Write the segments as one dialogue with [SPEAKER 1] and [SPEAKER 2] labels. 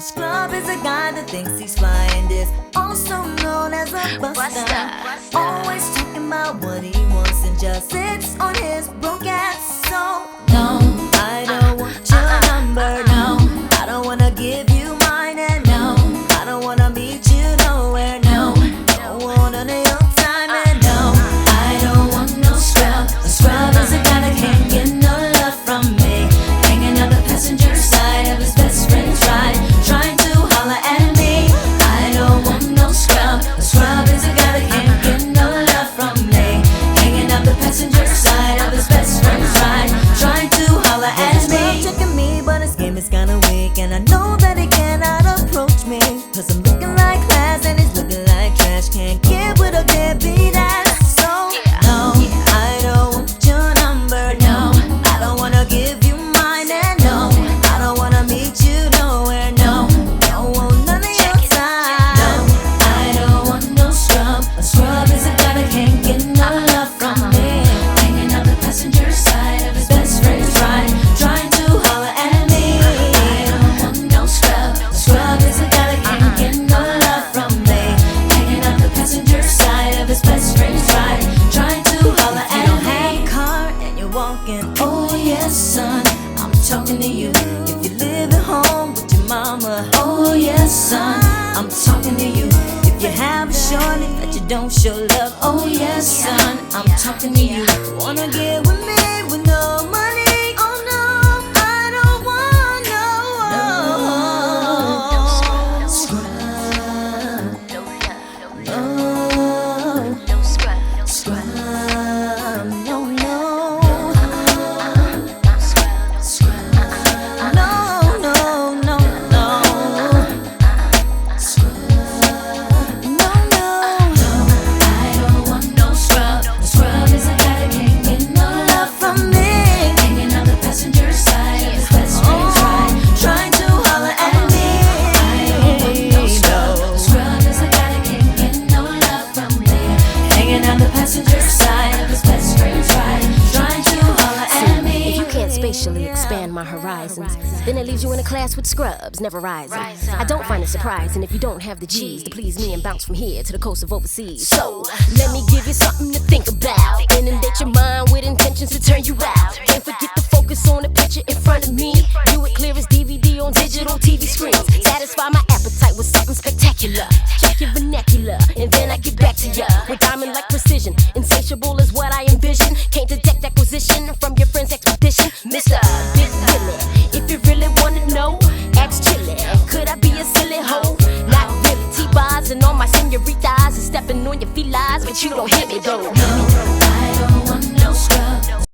[SPEAKER 1] scrub is a guy that thinks he's flying this, also known as a buster. Always talking about what he wants and just sits on his broke ass. So no, I don't want your number. No, I don't wanna give you mine. And no, I don't wanna meet you nowhere. No, don't want none of your time. And no, I don't want no scrub. A scrub is a guy that can't get no love from me, hanging on the passenger side of his best friend's ride, trying to holler at me. I don't want no scrub. A scrub is a guy that can't get no love from me, hanging on the passenger side of his best friend's ride, trying to holler at me. Checking me, but his game is kinda weak, and I know that he cannot approach me, 'cause I'm looking like class and he's looking like trash. Can't get with a deadbeat ass. So no, I don't want your number. No, I don't wanna give you mine. And no, I don't wanna meet you nowhere. No, don't want none of your time. No, I don't want no scrub. A scrub is a guy that can't get no love from me, hanging on the passenger side of his best friend's ride, trying to holler at me. I don't want no scrub. A scrub is a guy that can't get no love from me, hanging on the passenger side of his best friend's ride, trying to holler at me. You don't have a car and you're walking. Oh yes, son, I'm talking to you. If you live at home with your mama. Oh yes, son, I'm talking to you. If you have a shorty that you don't show love. Oh yes, son, I'm talking to you. Wanna get with me with no money? Oh no, I don't want no scrub. No scrub. No, no. Scrub. No, no, no, no. Scrub. No, no. I don't want no scrub. A scrub is a guy that can't get no love from me, hanging on the passenger side of his best friend's ride, trying to holler at me. I don't want no scrub. A scrub is a guy that can't get no love from me, hanging on the passenger side of his best friend's ride, trying to holler at me.
[SPEAKER 2] If you can't spatially expand my horizons, then it leaves you in a class with scrubs, never rising. I don't find it surprising if you don't have the G's to please me and bounce from here to the coast of overseas. So, let me give you something to think about. Inundate your mind with intentions to turn you out. Can't forget to focus on the picture in front of me. Do it clear as DVD on digital TV screens. Satisfy my appetite with something spectacular. Check your vernacular, and then I get back to ya with diamond-like precision. Insatiable is what I envision. Can't detect acquisition from your friend's expedition. Mr. Big Willie, if you really wanna know, ask Chili. Could I be a silly hoe? Not really. T-bars and all my senoritas and stepping on your felines, but you don't hit me though.
[SPEAKER 1] No, I don't want no scrub.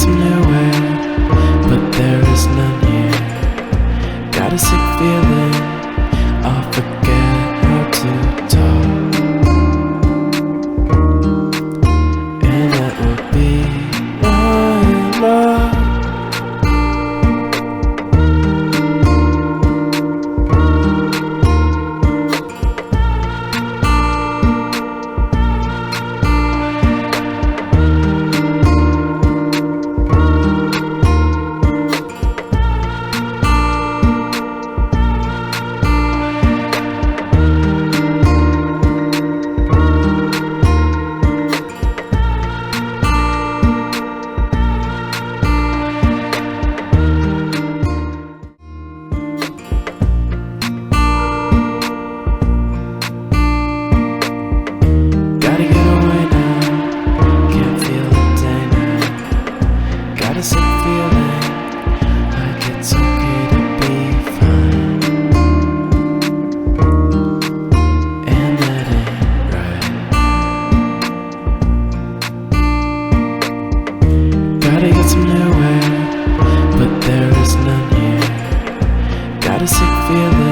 [SPEAKER 3] some new air, but there is none here. Got a sick feeling I'll forget how to talk, and that will be my love. Gotta get away now, can't feel a day now. Got a sick feeling like it's okay to be fine, and that ain't right. Gotta get some new air, but there is none here. Got a sick feeling